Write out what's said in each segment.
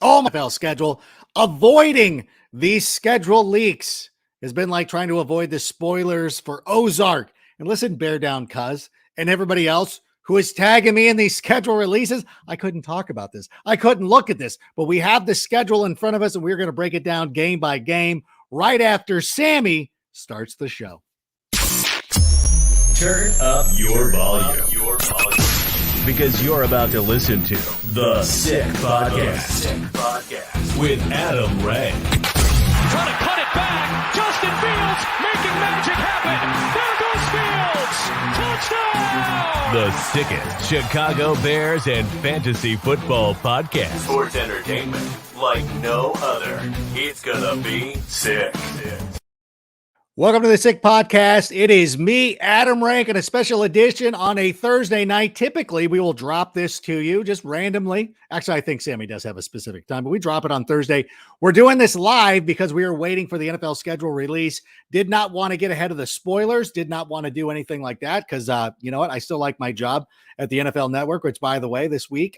Oh, my NFL schedule. Avoiding these schedule leaks has been like trying to avoid the spoilers for Ozark. And listen, Bear Down Cuz and everybody else who is tagging me in these schedule releases, I couldn't talk about this. I couldn't look at this, but we have the schedule in front of us and we're going to break it down game by game right after Sammy starts the show. Turn up your volume. Because you're about to listen to The Sick Podcast with Adam Ray. Trying to cut it back. Justin Fields making magic happen. There goes Fields. Touchdown. The sickest Chicago Bears and fantasy football podcast. Sports entertainment like no other. It's gonna be sick. Welcome to the Sick Podcast. It is me, Adam Rank, and a special edition on a Thursday night. Typically, we will drop this to you just randomly. Actually, I think Sammy does have a specific time, but we drop it on Thursday. We're doing this live because we are waiting for the NFL schedule release. Did not want to get ahead of the spoilers. Did not want to do anything like that because, you know what? I still like my job at the NFL Network, which, by the way, this week,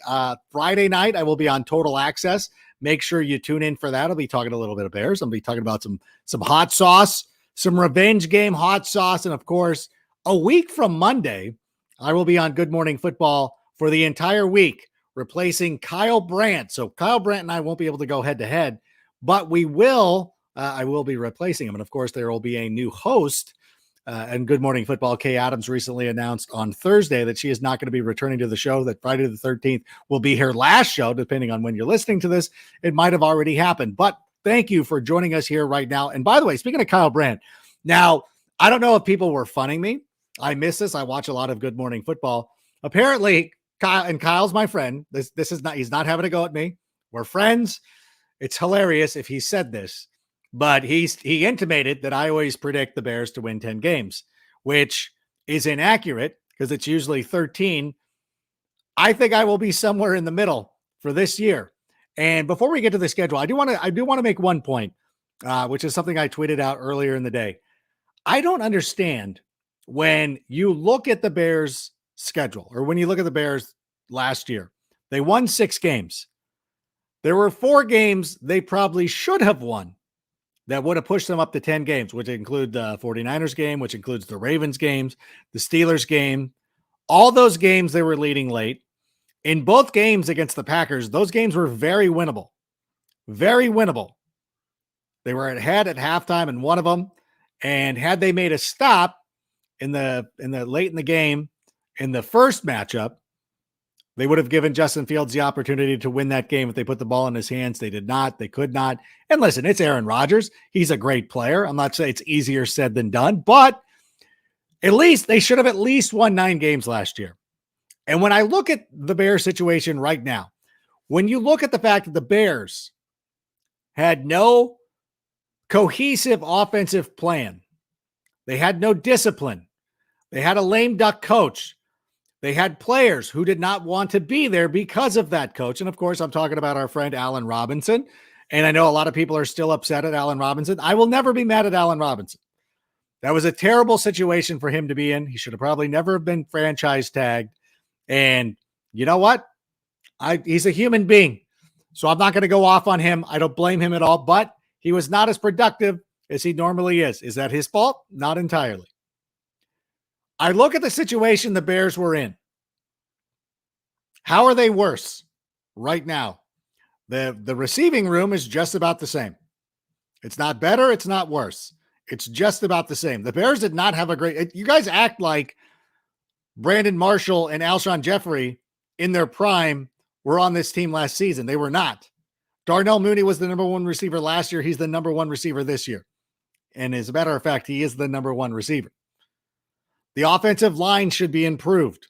Friday night, I will be on Total Access. Make sure you tune in for that. I'll be talking a little bit of Bears. I'll be talking about some hot sauce, some revenge game hot sauce. And of course, a week from Monday, I will be on Good Morning Football for the entire week, replacing Kyle Brandt. So Kyle Brandt and I won't be able to go head to head, but we will, I will be replacing him. And of course, there will be a new host and Good Morning Football. Kay Adams recently announced on Thursday that she is not going to be returning to the show, that Friday the 13th will be her last show, depending on when you're listening to this. It might have already happened, but thank you for joining us here right now. And by the way, speaking of Kyle Brandt, now, I don't know if people were funning me. I miss this. I watch a lot of Good Morning Football. Apparently, Kyle's my friend. This is not, he's not having a go at me. We're friends. It's hilarious if he said this, but he intimated that I always predict the Bears to win 10 games, which is inaccurate because it's usually 13. I think I will be somewhere in the middle for this year. And before we get to the schedule, I do want to make one point, which is something I tweeted out earlier in the day. I don't understand when you look at the Bears' schedule, or when you look at the Bears last year, they won 6 games. There were 4 games they probably should have won that would have pushed them up to 10 games, which include the 49ers game, which includes the Ravens games, the Steelers game. All those games they were leading late. In both games against the Packers, those games were very winnable. Very winnable. They were ahead at halftime in one of them. And had they made a stop in the late in the game, in the first matchup, they would have given Justin Fields the opportunity to win that game if they put the ball in his hands. They did not. They could not. And listen, it's Aaron Rodgers. He's a great player. I'm not saying it's easier said than done, but at least they should have at least won 9 games last year. And when I look at the Bears situation right now, when you look at the fact that the Bears had no cohesive offensive plan, they had no discipline, they had a lame duck coach, they had players who did not want to be there because of that coach. And of course, I'm talking about our friend Allen Robinson. And I know a lot of people are still upset at Allen Robinson. I will never be mad at Allen Robinson. That was a terrible situation for him to be in. He should have probably never been franchise tagged. And you know what? He's a human being. So I'm not going to go off on him. I don't blame him at all, but he was not as productive as he normally is. Is that his fault? Not entirely. I look at the situation the Bears were in. How are they worse right now? The receiving room is just about the same. It's not better. It's not worse. It's just about the same. The Bears did not have a great, you guys act like Brandon Marshall and Alshon Jeffrey in their prime were on this team last season. They were not. Darnell Mooney was the number 1 receiver last year. He's the number 1 receiver this year. And as a matter of fact, he is the number 1 receiver. The offensive line should be improved.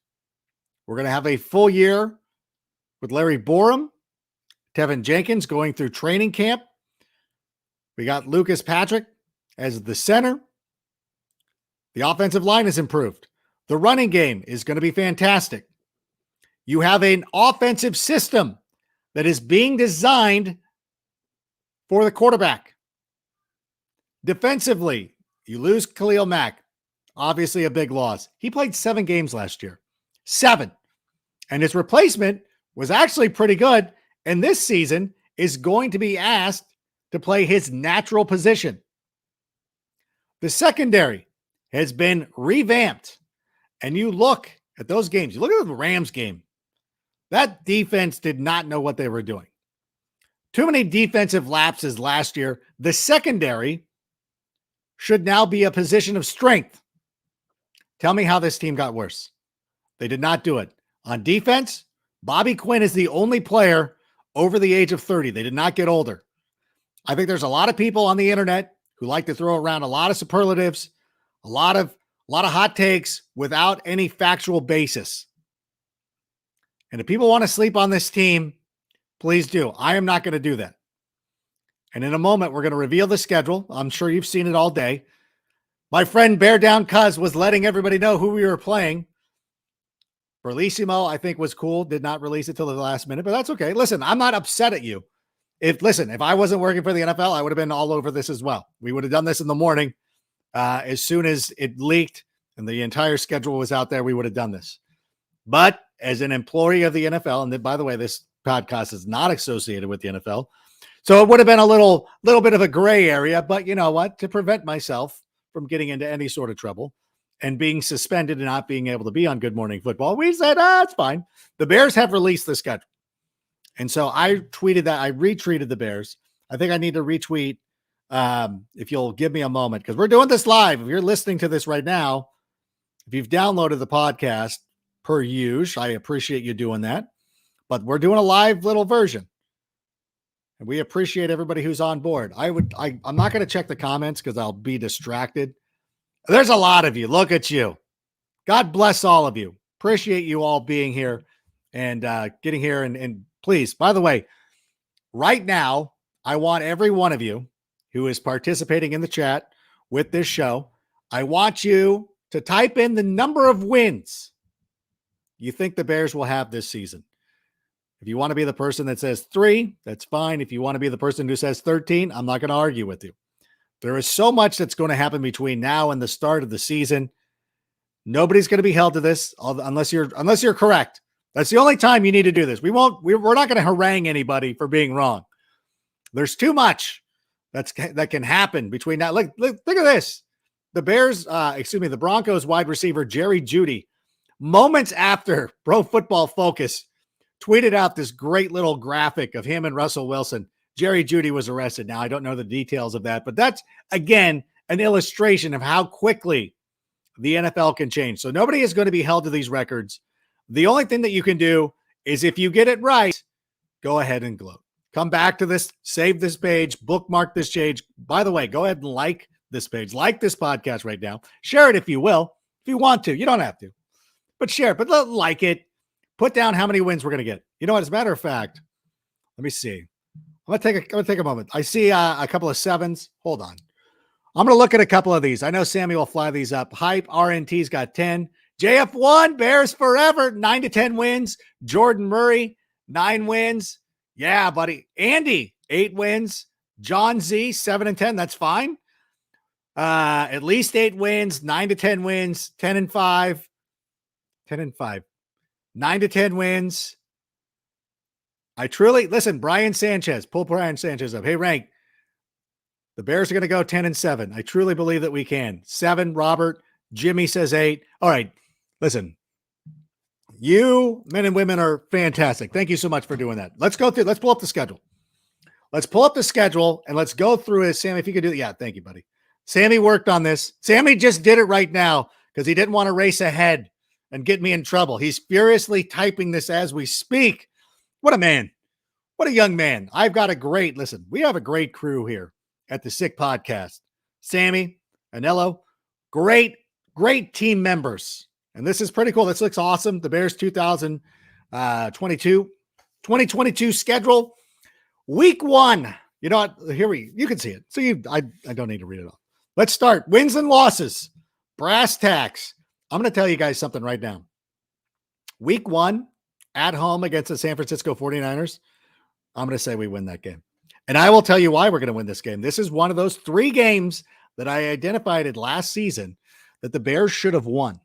We're going to have a full year with Larry Borum, Tevin Jenkins going through training camp. We got Lucas Patrick as the center. The offensive line is improved. The running game is going to be fantastic. You have an offensive system that is being designed for the quarterback. Defensively, you lose Khalil Mack. Obviously a big loss. He played 7 games last year. 7. And his replacement was actually pretty good. And this season is going to be asked to play his natural position. The secondary has been revamped. And you look at those games, you look at the Rams game, that defense did not know what they were doing. Too many defensive lapses last year. The secondary should now be a position of strength. Tell me how this team got worse. They did not do it. On defense, Bobby Quinn is the only player over the age of 30. They did not get older. I think there's a lot of people on the internet who like to throw around a lot of superlatives, a lot of hot takes without any factual basis. And if people want to sleep on this team, please do. I am not going to do that. And in a moment, we're going to reveal the schedule. I'm sure you've seen it all day. My friend Bear Down Cuz was letting everybody know who we were playing. Berlissimo, I think, was cool. Did not release it till the last minute, but that's okay. Listen, I'm not upset at you. If I wasn't working for the NFL, I would have been all over this as well. We would have done this in the morning. As soon as it leaked and the entire schedule was out there, we would have done this. But as an employee of the NFL, and by the way, this podcast is not associated with the NFL, so it would have been a little bit of a gray area. But you know what? To prevent myself from getting into any sort of trouble and being suspended and not being able to be on Good Morning Football, we said, it's fine. The Bears have released the schedule. And so I tweeted that. I retweeted the Bears. I think I need to retweet if you'll give me a moment, because we're doing this live. If you're listening to this right now, if you've downloaded the podcast per usual, I appreciate you doing that. But we're doing a live little version. And we appreciate everybody who's on board. I'm not going to check the comments because I'll be distracted. There's a lot of you. Look at you. God bless all of you. Appreciate you all being here and getting here. And please, by the way, right now, I want every one of you who is participating in the chat with this show, I want you to type in the number of wins you think the Bears will have this season. If you want to be the person that says 3, that's fine. If you want to be the person who says 13, I'm not going to argue with you. There is so much that's going to happen between now and the start of the season. Nobody's going to be held to this unless you're correct. That's the only time you need to do this. We're not going to harangue anybody for being wrong. There's too much that can happen between now. Look at this. The the Broncos wide receiver, Jerry Jeudy, moments after Pro Football Focus tweeted out this great little graphic of him and Russell Wilson. Jerry Jeudy was arrested. Now, I don't know the details of that, but that's, again, an illustration of how quickly the NFL can change. So nobody is going to be held to these records. The only thing that you can do is if you get it right, go ahead and gloat. Come back to this, save this page, bookmark this page. By the way, go ahead and like this page, like this podcast right now. Share it if you will, if you want to. You don't have to, but share it, but like it. Put down how many wins we're going to get. You know what? As a matter of fact, let me see. I'm going to take a moment. I see a couple of 7s. Hold on. I'm going to look at a couple of these. I know Sammy will fly these up. Hype RNT's got 10. JF1, Bears forever, 9 to 10 wins. Jordan Murray, 9 wins. Yeah, buddy. Andy, 8 wins. John Z, 7 and 10. That's fine. At least 8 wins, 9 to 10 wins, 10 and 5. 10 and 5. 9 to 10 wins. Listen, Brian Sanchez, pull Brian Sanchez up. Hey, Rank, the Bears are going to go 10 and 7. I truly believe that we can. 7, Robert. Jimmy says 8. All right, listen, you men and women are fantastic. Thank you so much for doing that. Let's pull up the schedule. And let's go through it. Sammy, if you could do it. Yeah, thank you, buddy. Sammy worked on this. Sammy just did it right now because he didn't want to race ahead and get me in trouble. He's furiously typing this as we speak. What a man. What a young man. We have a great crew here at the Sick Podcast. Sammy, Anello, great team members. And this is pretty cool. This looks awesome. The Bears 2022 schedule. Week 1. You know what? You can see it. So I don't need to read it all. Let's start. Wins and losses. Brass tacks. I'm going to tell you guys something right now. Week 1 at home against the San Francisco 49ers. I'm going to say we win that game. And I will tell you why we're going to win this game. This is one of those 3 games that I identified last season that the Bears should have won.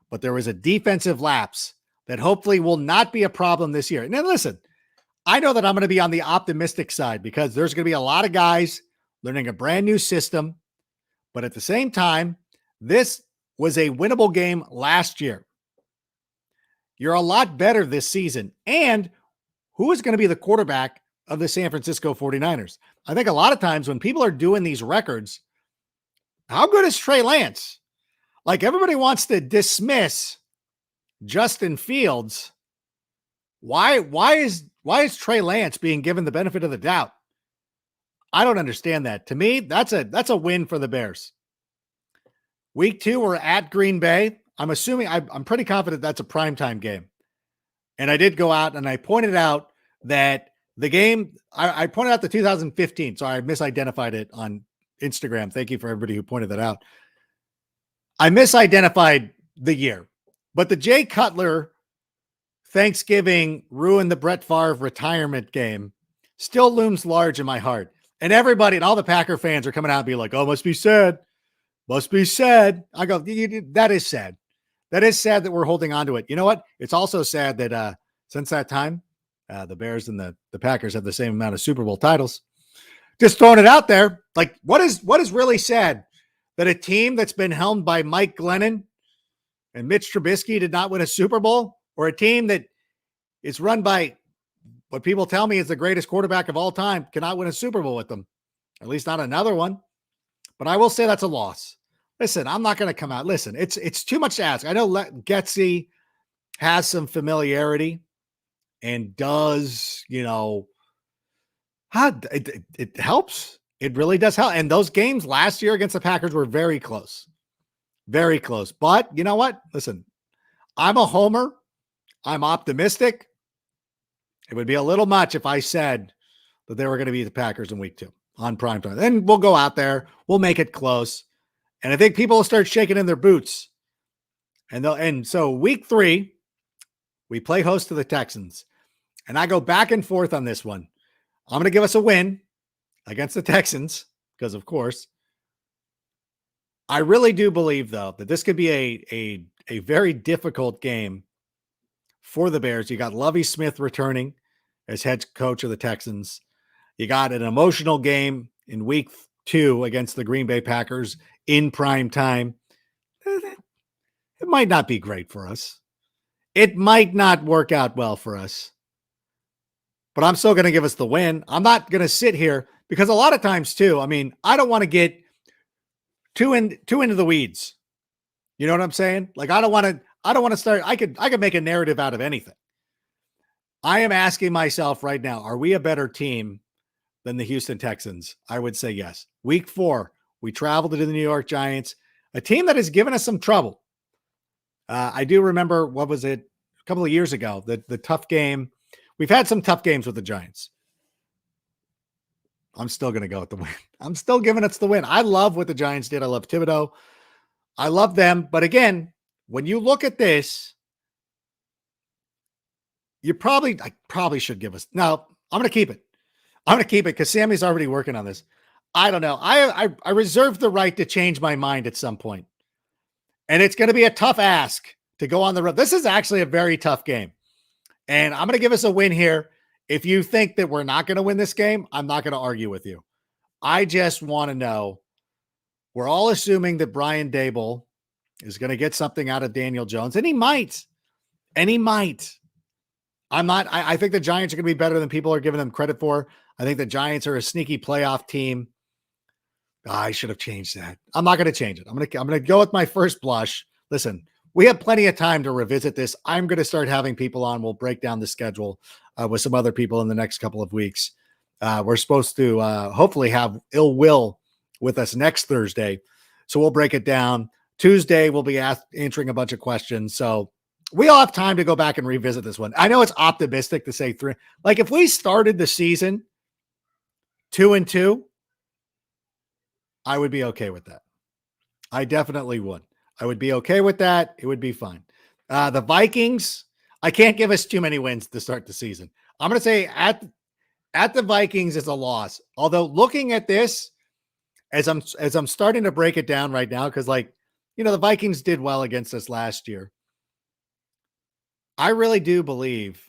But there was a defensive lapse that hopefully will not be a problem this year. Now, listen, I know that I'm going to be on the optimistic side because there's going to be a lot of guys learning a brand new system. But at the same time, this was a winnable game last year. You're a lot better this season. And who is going to be the quarterback of the San Francisco 49ers? I think a lot of times when people are doing these records, how good is Trey Lance? Like everybody wants to dismiss Justin Fields. Why is Trey Lance being given the benefit of the doubt? I don't understand that. To me, that's a win for the Bears. Week 2, we're at Green Bay. I'm assuming I'm pretty confident that's a primetime game. And I did go out and I pointed out that the game, I pointed out the 2015. So I misidentified it on Instagram. Thank you for everybody who pointed that out. I misidentified the year, but the Jay Cutler Thanksgiving ruined the Brett Favre retirement game still looms large in my heart. And everybody and all the Packer fans are coming out and be like, oh, must be sad. Must be sad. I go, that is sad. That is sad that we're holding on to it. You know what? It's also sad that since that time, the Bears and the Packers have the same amount of Super Bowl titles. Just throwing it out there. Like, what is really sad? That a team that's been helmed by Mike Glennon and Mitch Trubisky did not win a Super Bowl, or a team that is run by what people tell me is the greatest quarterback of all time cannot win a Super Bowl with them, at least not another one. But I will say that's a loss. Listen, I'm not going to come out. Listen, it's too much to ask. I know Getsy has some familiarity and does, it helps. It really does help. And those games last year against the Packers were very close. Very close. But you know what? Listen, I'm a homer. I'm optimistic. It would be a little much if I said that they were going to beat the Packers in week 2 on primetime. Then we'll go out there. We'll make it close. And I think people will start shaking in their boots. And so week 3, we play host to the Texans. And I go back and forth on this one. I'm going to give us a win against the Texans because, of course, I really do believe, though, that this could be a very difficult game for the Bears. You got Lovie Smith returning as head coach of the Texans. You got an emotional game in week 2 against the Green Bay Packers in prime time. It might not be great for us. It might not work out well for us. But I'm still going to give us the win. I'm not going to sit here because a lot of times too, I don't want to get too into the weeds. You know what I'm saying? Like I don't want to start. I could make a narrative out of anything. I am asking myself right now, are we a better team than the Houston Texans? I would say yes. Week 4, we traveled to the New York Giants, a team that has given us some trouble. I do remember, what was it, a couple of years ago, the tough game. We've had some tough games with the Giants. I'm still going to go with the win. I'm still giving us the win. I love what the Giants did. I love Thibodeau. I love them. But again, when you look at this, I probably should give us. No, I'm going to keep it. I'm going to keep it because Sammy's already working on this. I don't know. I reserve the right to change my mind at some point. And it's going to be a tough ask to go on the road. This is actually a very tough game. And I'm going to give us a win here. If you think that we're not going to win this game, I'm not going to argue with you. I just want to know, we're all assuming that Brian Daboll is going to get something out of Daniel Jones, and he might. I think the Giants are going to be better than people are giving them credit for. I think the Giants are a sneaky playoff team. I should have changed that. I'm not going to change it. I'm going to go with my first blush. Listen, we have plenty of time to revisit this. I'm going to start having people on. We'll break down the schedule with some other people in the next couple of weeks. We're supposed to hopefully have Ill Will with us next Thursday. So we'll break it down. Tuesday, we'll be answering a bunch of questions. So we all have time to go back and revisit this one. I know it's optimistic to say 3. Like if we started the season 2-2, I would be okay with that. I definitely would. I would be okay with that. It would be fine. The Vikings, I can't give us too many wins to start the season. I'm going to say at the Vikings is a loss. Although looking at this, as I'm starting to break it down right now, because the Vikings did well against us last year. I really do believe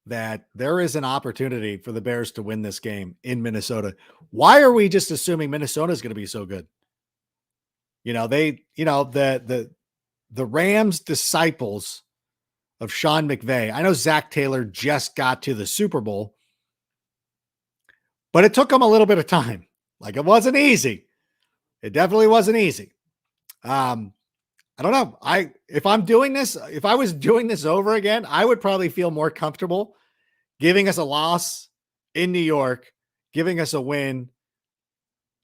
that there is an opportunity for the Bears to win this game in Minnesota. Why are we just assuming Minnesota is going to be so good? The Rams disciples of Sean McVay. I know Zach Taylor just got to the Super Bowl, but it took him a little bit of time. Like, it wasn't easy. It definitely wasn't easy. I don't know. If I was doing this over again, I would probably feel more comfortable giving us a loss in New York, giving us a win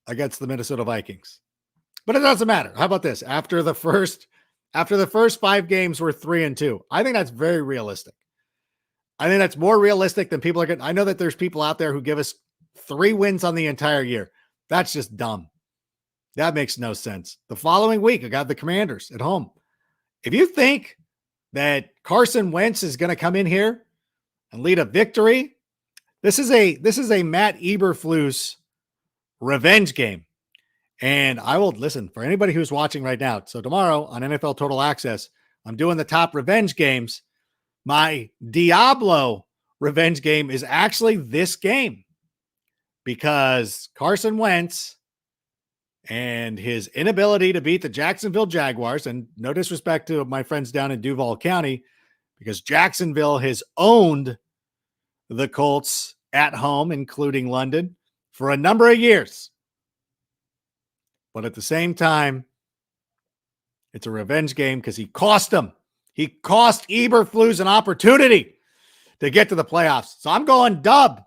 against the Minnesota Vikings. But it doesn't matter. How about this? After the first 5 games, we're 3-2. I think that's very realistic. I think that's more realistic than people are getting. I know that there's people out there who give us 3 wins on the entire year. That's just dumb. That makes no sense. The following week, I got the Commanders at home. If you think that Carson Wentz is going to come in here and lead a victory, this is a Matt Eberflus revenge game. And I will listen for anybody who's watching right now. So tomorrow on NFL Total Access, I'm doing the top revenge games. My Diablo revenge game is actually this game because Carson Wentz and his inability to beat the Jacksonville Jaguars, and no disrespect to my friends down in Duval County, because Jacksonville has owned the Colts at home, including London, for a number of years. But at the same time, it's a revenge game because he cost them. He cost Eberflus an opportunity to get to the playoffs. So I'm going dub.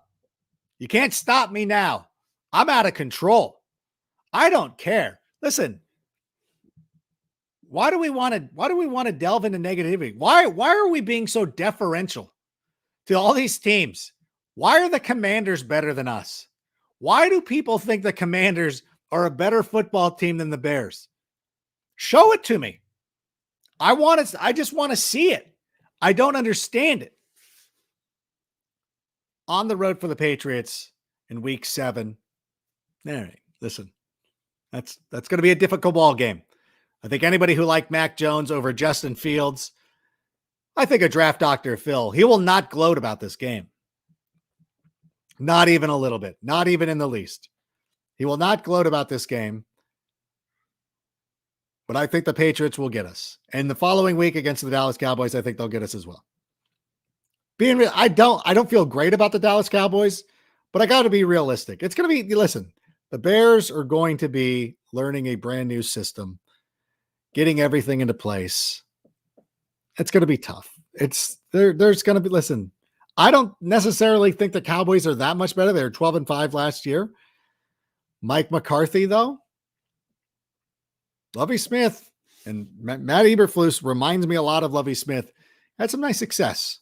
You can't stop me now. I'm out of control. I don't care. Listen, why do we want to delve into negativity? Why are we being so deferential to all these teams? Why are the Commanders better than us? Why do people think the Commanders are a better football team than the Bears? Show it to me. I just want to see it. I don't understand it. On the road for the Patriots in week 7. All right, listen. That's going to be a difficult ball game. I think anybody who liked Mac Jones over Justin Fields, I think a draft Dr. Phil, he will not gloat about this game. Not even a little bit. Not even in the least. He will not gloat about this game. But I think the Patriots will get us. And the following week against the Dallas Cowboys, I think they'll get us as well. I don't feel great about the Dallas Cowboys, but I got to be realistic. It's going to be, listen, the Bears are going to be learning a brand new system, getting everything into place. It's going to be tough. There's going to be, listen, I don't necessarily think the Cowboys are that much better. They were 12-5 last year. Mike McCarthy, though, Lovie Smith and Matt Eberflus reminds me a lot of Lovie Smith. Had some nice success.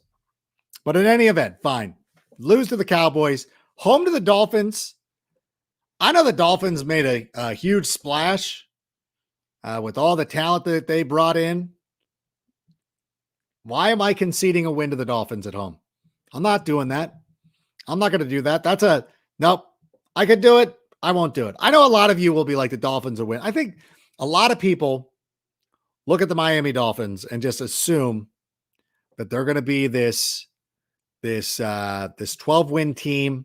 But in any event, fine. Lose to the Cowboys. Home to the Dolphins. I know the Dolphins made a huge splash with all the talent that they brought in. Why am I conceding a win to the Dolphins at home? I'm not doing that. I'm not going to do that. Nope. I could do it. I won't do it. I know a lot of you will be like, the Dolphins will win. I think a lot of people look at the Miami Dolphins and just assume that they're going to be this 12-win team.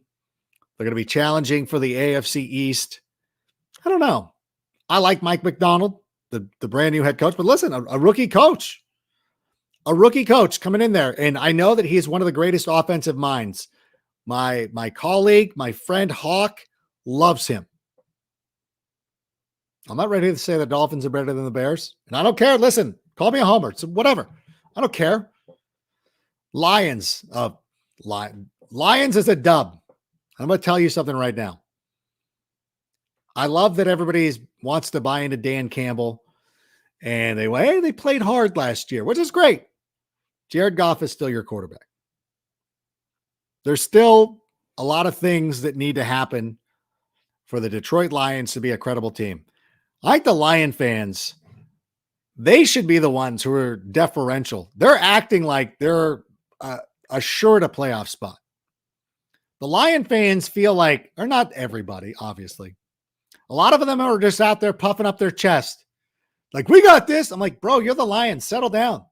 They're going to be challenging for the AFC East. I don't know. I like Mike McDonald, the brand new head coach, but listen, a rookie coach coming in there. And I know that he's one of the greatest offensive minds. My colleague, my friend Hawk loves him. I'm not ready to say the Dolphins are better than the Bears. And I don't care. Listen, call me a homer. So whatever. I don't care. Lions is a dub. I'm going to tell you something right now. I love that everybody wants to buy into Dan Campbell. And they played hard last year, which is great. Jared Goff is still your quarterback. There's still a lot of things that need to happen for the Detroit Lions to be a credible team. I like the Lion fans. They should be the ones who are deferential. They're acting like they're assured a playoff spot. The Lion fans feel like, or not everybody, obviously. A lot of them are just out there puffing up their chest. Like, we got this. I'm like, bro, you're the Lions. Settle down.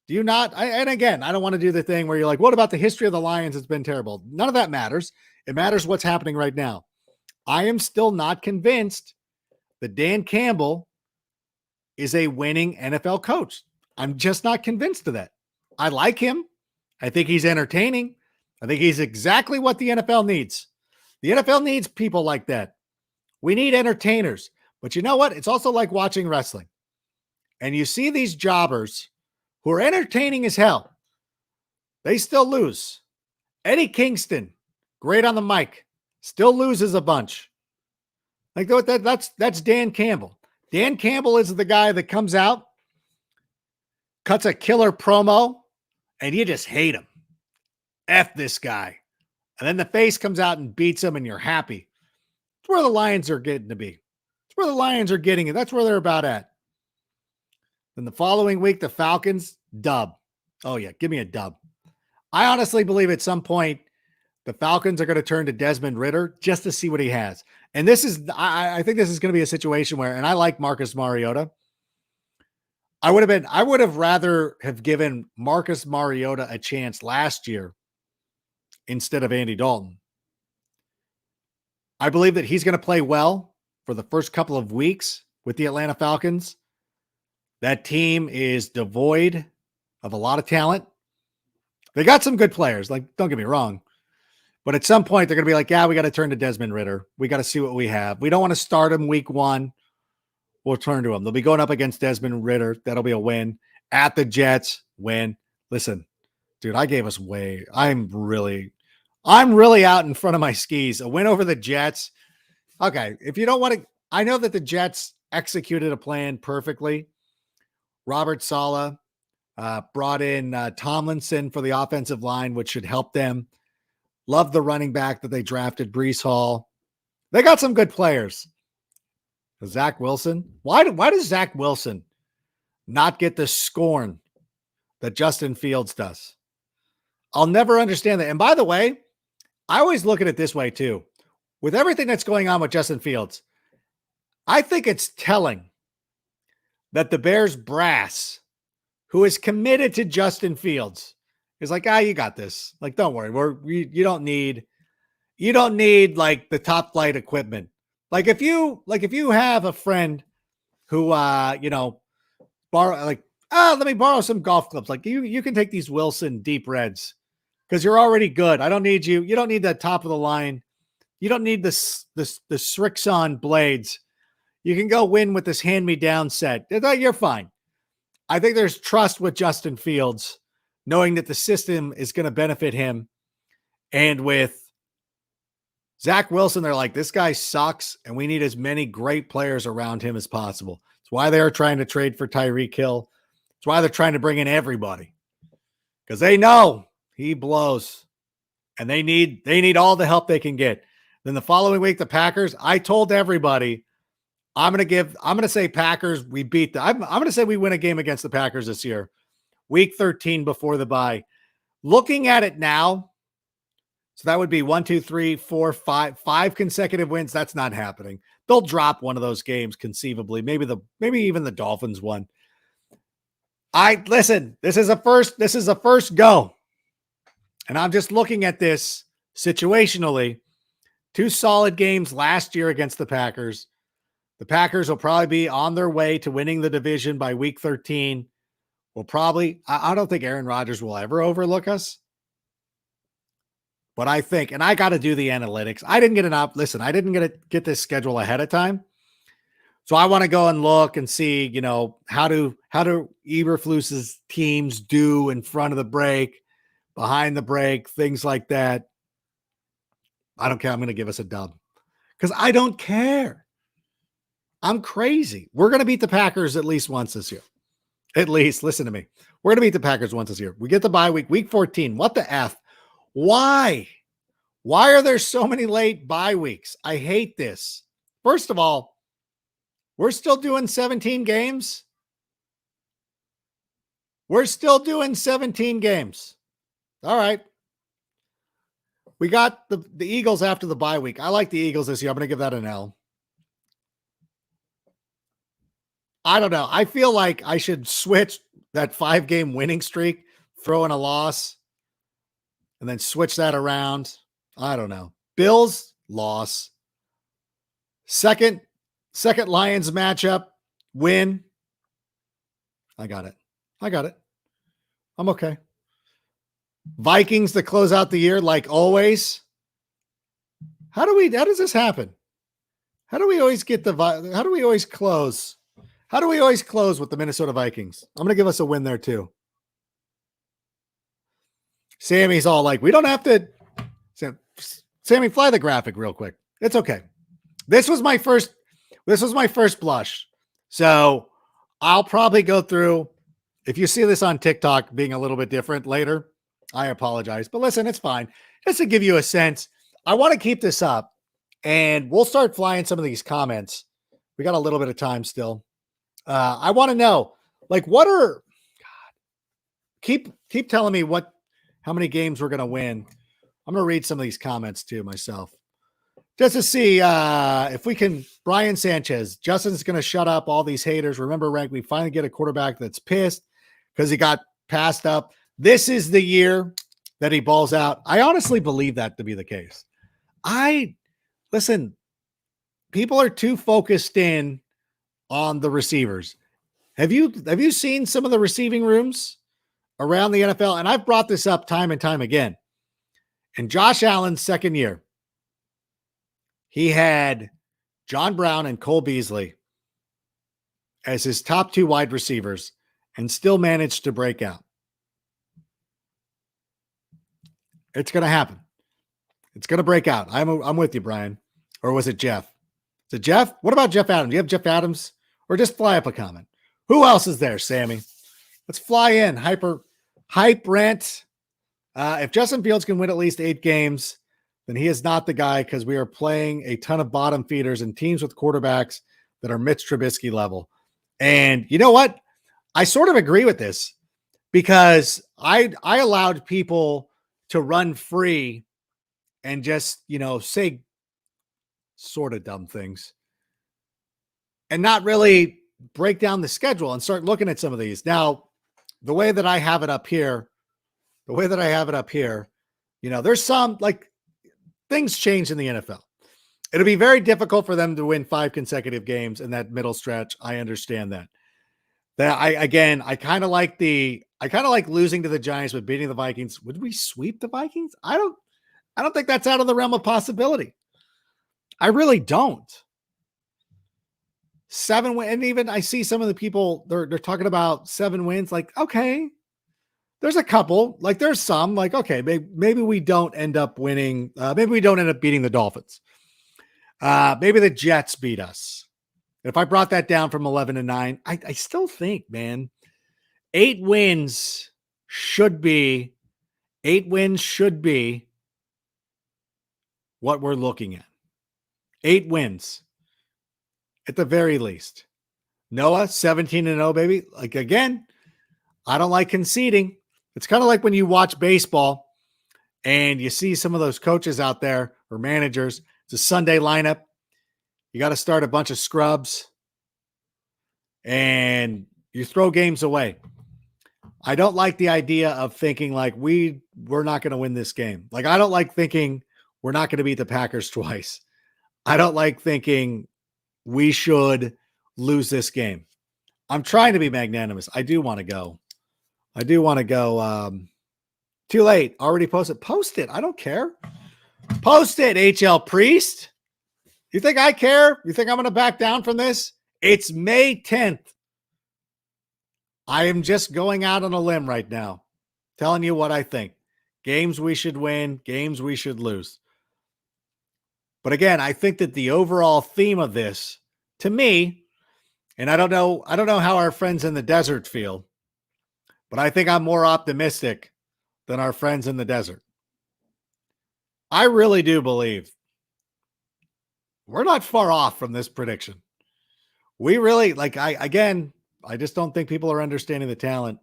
Do you not? And again, I don't want to do the thing where you're like, what about the history of the Lions? It's been terrible. None of that matters. It matters what's happening right now. I am still not convinced that Dan Campbell is a winning NFL coach. I'm just not convinced of that. I like him. I think he's entertaining. I think he's exactly what the NFL needs. The NFL needs people like that. We need entertainers. But you know what? It's also like watching wrestling. And you see these jobbers who are entertaining as hell. They still lose. Eddie Kingston, great on the mic, still loses a bunch. Like that's Dan Campbell. Dan Campbell is the guy that comes out, cuts a killer promo, and you just hate him. F this guy. And then the face comes out and beats him, and you're happy. That's where the Lions are getting to be. That's where the Lions are getting it. That's where they're about at. Then the following week, the Falcons, dub. Oh, yeah, give me a dub. I honestly believe at some point the Falcons are going to turn to Desmond Ridder just to see what he has. And this is, I think this is going to be a situation where, and I like Marcus Mariota. I would have rather have given Marcus Mariota a chance last year instead of Andy Dalton. I believe that he's going to play well for the first couple of weeks with the Atlanta Falcons. That team is devoid of a lot of talent. They got some good players, like, don't get me wrong. But at some point, they're going to be like, yeah, we got to turn to Desmond Ridder. We got to see what we have. We don't want to start him week one. We'll turn to him. They'll be going up against Desmond Ridder. That'll be a win. At the Jets, win. Listen, dude, I gave us way. I'm really out in front of my skis. A win over the Jets. Okay, if you don't want to, I know that the Jets executed a plan perfectly. Robert Saleh brought in Tomlinson for the offensive line, which should help them. Love the running back that they drafted, Breece Hall. They got some good players. Zach Wilson. Why does Zach Wilson not get the scorn that Justin Fields does? I'll never understand that. And by the way, I always look at it this way too. With everything that's going on with Justin Fields, I think it's telling that the Bears brass, who is committed to Justin Fields, is like, you got this. Like, don't worry. You don't need like the top flight equipment. Like if you have a friend who, let me borrow some golf clubs. Like you can take these Wilson deep reds because you're already good. I don't need you. You don't need that top of the line. You don't need the Srixon blades. You can go win with this hand-me-down set. You're fine. I think there's trust with Justin Fields, knowing that the system is going to benefit him. And with Zach Wilson, they're like, this guy sucks, and we need as many great players around him as possible. It's why they're trying to trade for Tyreek Hill. It's why they're trying to bring in everybody. Because they know he blows. And they need all the help they can get. Then the following week, the Packers, I told everybody, I'm going to say Packers, we beat them. I'm going to say we win a game against the Packers this year. Week 13 before the bye. Looking at it now, so that would be 1, 2, 3, 4, 5 consecutive wins. That's not happening. They'll drop one of those games conceivably. Maybe even the Dolphins one. Listen, this is a first go. And I'm just looking at this situationally. 2 solid games last year against the Packers. The Packers will probably be on their way to winning the division by week 13. I don't think Aaron Rodgers will ever overlook us. But I think, and I got to do the analytics. I didn't get this schedule ahead of time. So I want to go and look and see, how do Eberflus's teams do in front of the break, behind the break, things like that. I don't care. I'm going to give us a dub because I don't care. I'm crazy. We're going to beat the Packers at least once this year. At least, listen to me. We're going to beat the Packers once this year. We get the bye week 14. What the F? Why? Why are there so many late bye weeks? I hate this. First of all, we're still doing 17 games. We're still doing 17 games. All right. We got the Eagles after the bye week. I like the Eagles this year. I'm going to give that an L. I don't know. I feel like I should switch that 5-game winning streak, throw in a loss, and then switch that around. I don't know. Bills loss. Second Lions matchup win. I got it. I'm okay. Vikings to close out the year like always. How does this happen? How do we always close? How do we always close with the Minnesota Vikings? I'm going to give us a win there too. Sammy's all like, we don't have to. Sammy, fly the graphic real quick. It's okay. This was my first blush. So I'll probably go through. If you see this on TikTok being a little bit different later, I apologize. But listen, it's fine. Just to give you a sense, I want to keep this up and we'll start flying some of these comments. We got a little bit of time still. I want to know, like, keep telling me how many games we're going to win. I'm going to read some of these comments too myself. Just to see if we can. Brian Sanchez, Justin's going to shut up all these haters. Remember, Rank, we finally get a quarterback that's pissed because he got passed up. This is the year that he balls out. I honestly believe that to be the case. Listen, people are too focused in on the receivers. Have you seen some of the receiving rooms around the NFL? And I've brought this up time and time again. In Josh Allen's second year, he had John Brown and Cole Beasley as his top 2 wide receivers and still managed to break out. It's going to happen. It's going to break out. I'm with you, Brian. Or was it Jeff? Is it Jeff? What about Jeff Adams? Do you have Jeff Adams? Or just fly up a comment. Who else is there, Sammy? Let's fly in. Hype rant. If Justin Fields can win at least 8 games, then he is not the guy because we are playing a ton of bottom feeders and teams with quarterbacks that are Mitch Trubisky level. And you know what? I sort of agree with this because I allowed people to run free and just, say sort of dumb things and not really break down the schedule and start looking at some of these. Now, the way that I have it up here, there's some like things change in the NFL. It'll be very difficult for them to win 5 consecutive games in that middle stretch. I understand that. I kind of like losing to the Giants but beating the Vikings. Would we sweep the Vikings? I don't think that's out of the realm of possibility. I really don't. 7 wins, and even I see some of the people they're talking about 7 wins. Like, okay, there's a couple. Like, there's some. Like, okay, maybe we don't end up winning. Maybe we don't end up beating the Dolphins. Maybe the Jets beat us. If I brought that down from 11-9, I still think, man, 8 wins should be what we're looking at. 8 wins at the very least. Noah, 17-0, baby. Like, again, I don't like conceding. It's kind of like when you watch baseball and you see some of those coaches out there or managers. It's a Sunday lineup. You got to start a bunch of scrubs and you throw games away. I don't like the idea of thinking like we're not going to win this game. Like, I don't like thinking we're not going to beat the Packers twice. I don't like thinking we should lose this game. I'm trying to be magnanimous. I do want to go. Too late. Already posted. Post it. I don't care. Post it, HL Priest. You think I care? You think I'm going to back down from this? It's May 10th. I am just going out on a limb right now, telling you what I think. Games we should win, games we should lose. But again, I think that the overall theme of this, to me, and I don't know how our friends in the desert feel, but I think I'm more optimistic than our friends in the desert. I really do believe we're not far off from this prediction. We really, I just don't think people are understanding the talent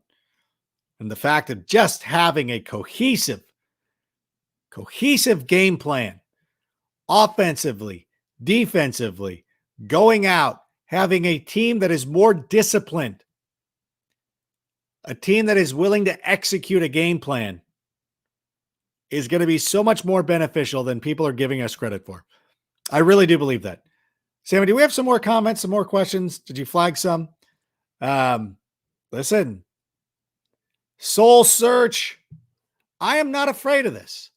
and the fact of just having a cohesive game plan, offensively, defensively, going out, having a team that is more disciplined. a team that is willing to execute a game plan is going to be so much more beneficial than people are giving us credit for. I really do believe that. Sammy, do we have some more comments, some more questions? Did you flag some? Listen, Soul Search. I am not afraid of this.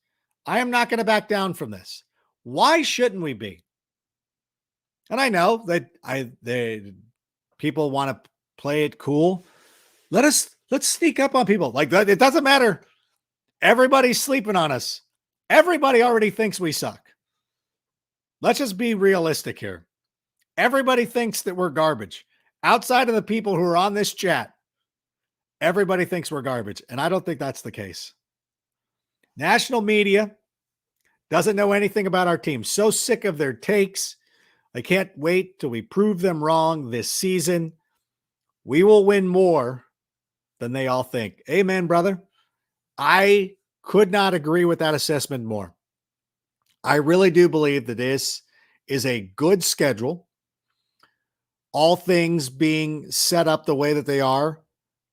I am not going to back down from this. Why shouldn't we be? And I know that people want to play it cool. Let's sneak up on people. Like, it doesn't matter. Everybody's sleeping on us. Everybody already thinks we suck. Let's just be realistic here. Everybody thinks that we're garbage. Outside of the people who are on this chat, everybody thinks we're garbage. And I don't think that's the case. National media doesn't know anything about our team. So sick of their takes. I can't wait till we prove them wrong this season. We will win more than they all think. Amen, brother. I could not agree with that assessment more. I really do believe that this is a good schedule. All things being set up the way that they are,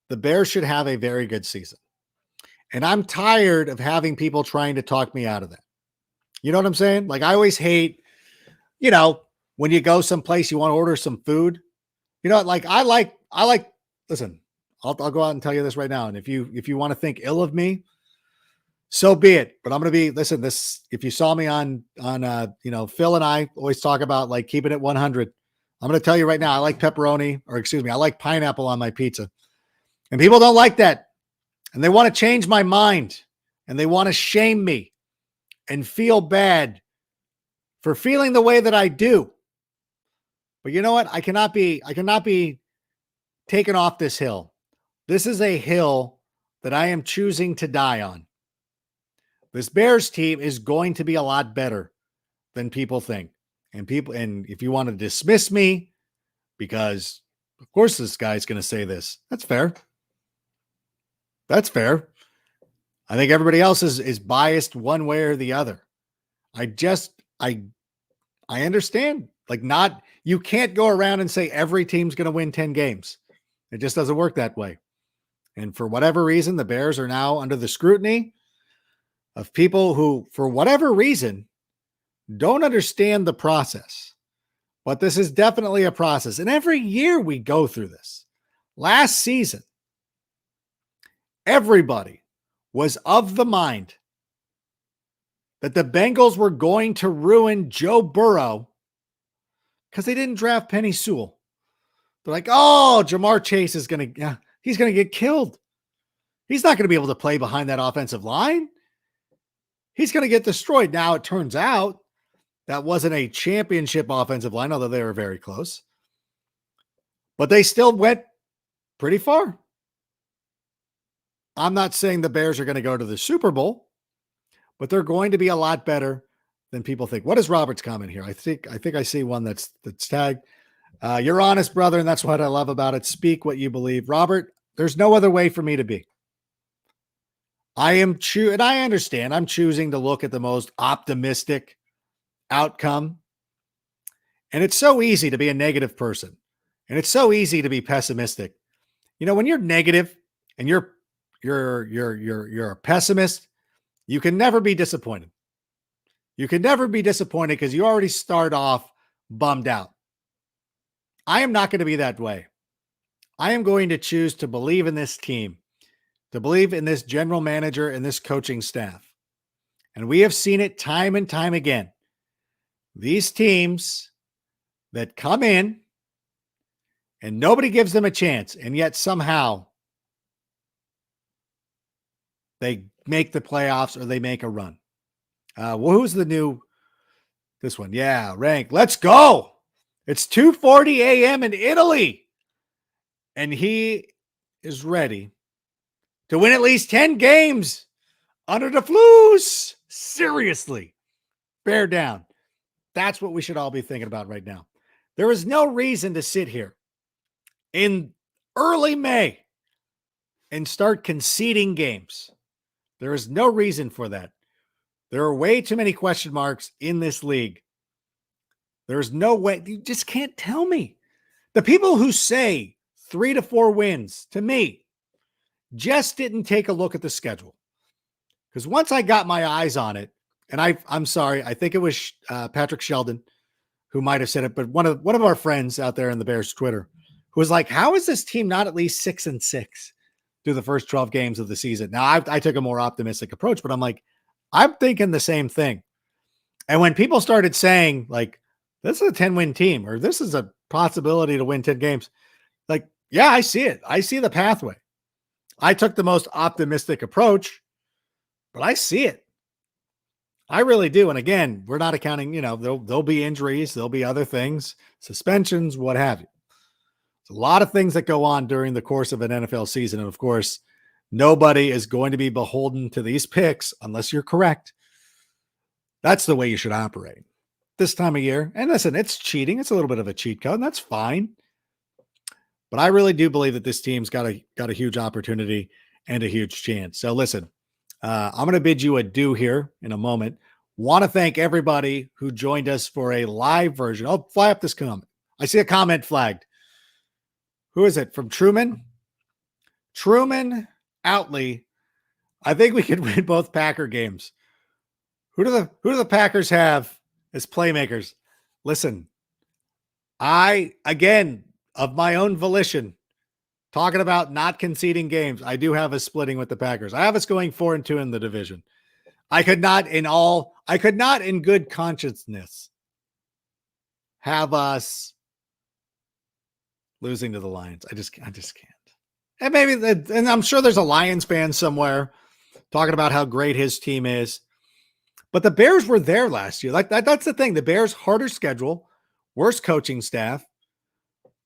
the Bears should have a very good season. And I'm tired of having people trying to talk me out of that. You know what I'm saying? Like, I always hate, when you go someplace, you want to order some food. Like I like, listen, I'll go out and tell you this right now. And if you want to think ill of me, so be it. But I'm going to be, listen, if you saw me on Phil and I always talk about like keeping it 100. I'm going to tell you right now, I like I like pineapple on my pizza. And people don't like that. And they want to change my mind. And they want to shame me and feel bad for feeling the way that I do. But you know what? I cannot be taken off this hill. This is a hill that I am choosing to die on. This Bears team is going to be a lot better than people think. And if you want to dismiss me, because of course this guy's going to say this, that's fair. That's fair. I think everybody else is biased one way or the other. I understand. Like, you can't go around and say every team's going to win 10 games. It just doesn't work that way. And for whatever reason, the Bears are now under the scrutiny of people who, for whatever reason, don't understand the process. But this is definitely a process. And every year we go through this. Last season, everybody was of the mind that the Bengals were going to ruin Joe Burrow because they didn't draft Penny Sewell. They're like, oh, Jamar Chase he's going to get killed. He's not going to be able to play behind that offensive line. He's going to get destroyed. Now, it turns out that wasn't a championship offensive line, although they were very close. But they still went pretty far. I'm not saying the Bears are going to go to the Super Bowl, but they're going to be a lot better than people think. What is Robert's comment here? I think I see one that's tagged. You're honest, brother, and that's what I love about it. Speak what you believe. Robert, there's no other way for me to be. And I understand I'm choosing to look at the most optimistic outcome. And it's so easy to be a negative person. And it's so easy to be pessimistic. When you're negative and you're a pessimist, you can never be disappointed. You can never be disappointed because you already start off bummed out. I am not going to be that way. I am going to choose to believe in this team, to believe in this general manager and this coaching staff. And we have seen it time and time again. These teams that come in and nobody gives them a chance, and yet somehow they make the playoffs or they make a run. Who's this one? Yeah, Rank. Let's go. It's 2:40 a.m. in Italy. And he is ready to win at least 10 games under the Flues. Seriously. Bear down. That's what we should all be thinking about right now. There is no reason to sit here in early May and start conceding games. There is no reason for that. There are way too many question marks in this league. There's no way. You just can't tell me. The people who say 3 to 4 wins, to me, just didn't take a look at the schedule. Because once I got my eyes on it, and I'm sorry, I think it was Patrick Sheldon who might have said it, but one of our friends out there in the Bears Twitter who was like, how is this team not at least 6-6 through the first 12 games of the season? Now, I took a more optimistic approach, but I'm like, I'm thinking the same thing. And when people started saying, like, this is a 10-win team, or this is a possibility to win 10 games, like, yeah, I see it. I see the pathway. I took the most optimistic approach, but I see it. I really do. And again, we're not accounting, there'll be injuries, there'll be other things, suspensions, what have you. There's a lot of things that go on during the course of an NFL season. And of course, nobody is going to be beholden to these picks unless you're correct. That's the way you should operate this time of year. And listen, it's cheating. It's a little bit of a cheat code, and that's fine. But I really do believe that this team's got a huge opportunity and a huge chance. So listen, I'm going to bid you adieu here in a moment. Want to thank everybody who joined us for a live version. Oh, fly up this comment. I see a comment flagged. Who is it? From Truman? Truman Outley. I think we could win both Packer games. Who do the Packers have as playmakers? Listen, again, of my own volition, talking about not conceding games, I do have us splitting with the Packers. I have us going 4-2 in the division. I could not in good consciousness have us losing to the Lions. I just can't. And I'm sure there's a Lions fan somewhere talking about how great his team is. But the Bears were there last year. Like that's the thing. The Bears harder schedule, worse coaching staff,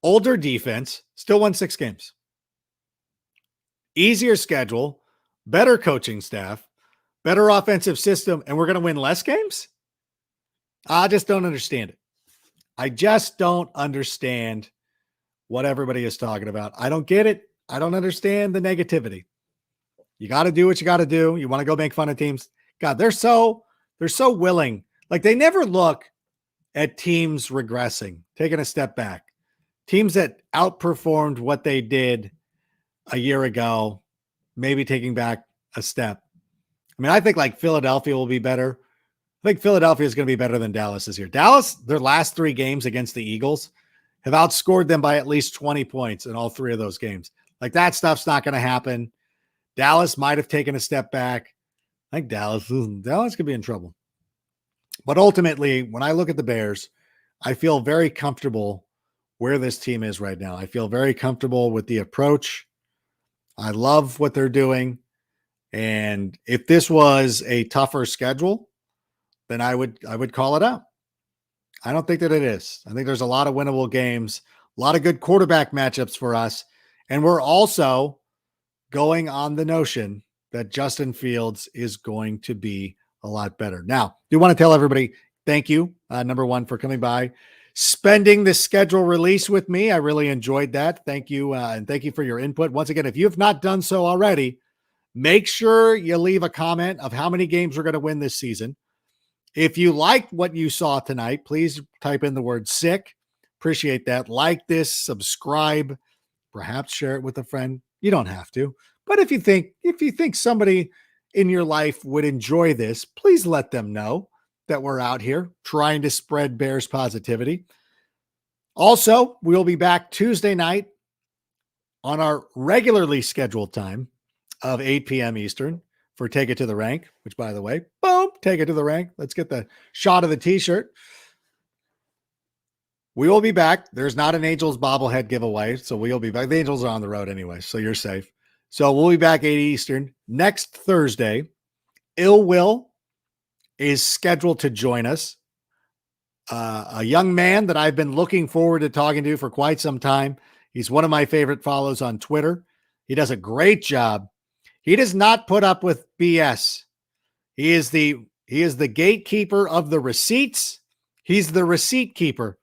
older defense, still won 6 games. Easier schedule, better coaching staff, better offensive system, and we're going to win less games? I just don't understand it. I just don't understand what everybody is talking about. I don't get it. I don't understand the negativity. You got to do what you got to do. You want to go make fun of teams? God, they're so willing. Like they never look at teams regressing, taking a step back. Teams that outperformed what they did a year ago, maybe taking back a step. I mean, I think like Philadelphia will be better. I think Philadelphia is going to be better than Dallas this year. Dallas, their last 3 games against the Eagles have outscored them by at least 20 points in all 3 of those games. Like that stuff's not going to happen. Dallas might have taken a step back. I think Dallas could be in trouble. But ultimately, when I look at the Bears, I feel very comfortable where this team is right now. I feel very comfortable with the approach. I love what they're doing. And if this was a tougher schedule, then I would call it out. I don't think that it is. I think there's a lot of winnable games, a lot of good quarterback matchups for us. And we're also going on the notion that Justin Fields is going to be a lot better. Now, do want to tell everybody, thank you, number one, for coming by, spending the schedule release with me. I really enjoyed that. Thank you. And thank you for your input. Once again, if you have not done so already, make sure you leave a comment of how many games we're going to win this season. If you liked what you saw tonight, please type in the word sick. Appreciate that. Like this, subscribe, perhaps share it with a friend. You don't have to, but if you think somebody in your life would enjoy this, please let them know that we're out here trying to spread Bears positivity. Also, we'll be back Tuesday night on our regularly scheduled time of 8 p.m. Eastern for Take It to the Rank, which, by the way, boom, Take It to the Rank. Let's get the shot of the t-shirt. We will be back. There's not an Angels bobblehead giveaway, so we'll be back. The Angels are on the road anyway, so you're safe. So we'll be back 8 Eastern next Thursday. Ill Will is scheduled to join us. A young man that I've been looking forward to talking to for quite some time. He's one of my favorite follows on Twitter. He does a great job. He does not put up with BS. He is the gatekeeper of the receipts. He's the receipt keeper,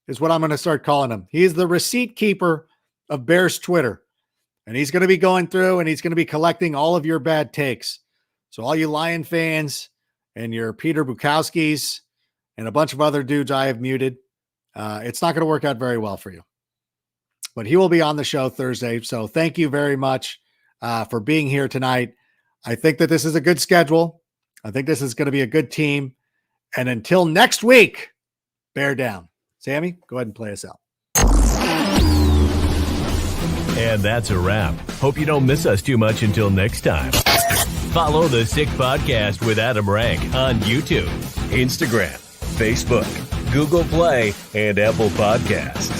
is what I'm going to start calling him. He is the receipt keeper of Bears Twitter. And he's going to be going through and he's going to be collecting all of your bad takes. So all you Lion fans and your Peter Bukowskis and a bunch of other dudes I have muted, it's not going to work out very well for you. But he will be on the show Thursday. So thank you very much. for being here tonight. I think that this is a good schedule. I think this is going to be a good team. And until next week, bear down. Sammy, go ahead and play us out. And that's a wrap. Hope you don't miss us too much until next time. Follow The Sick Podcast with Adam Rank on YouTube, Instagram, Facebook, Google Play, and Apple Podcasts.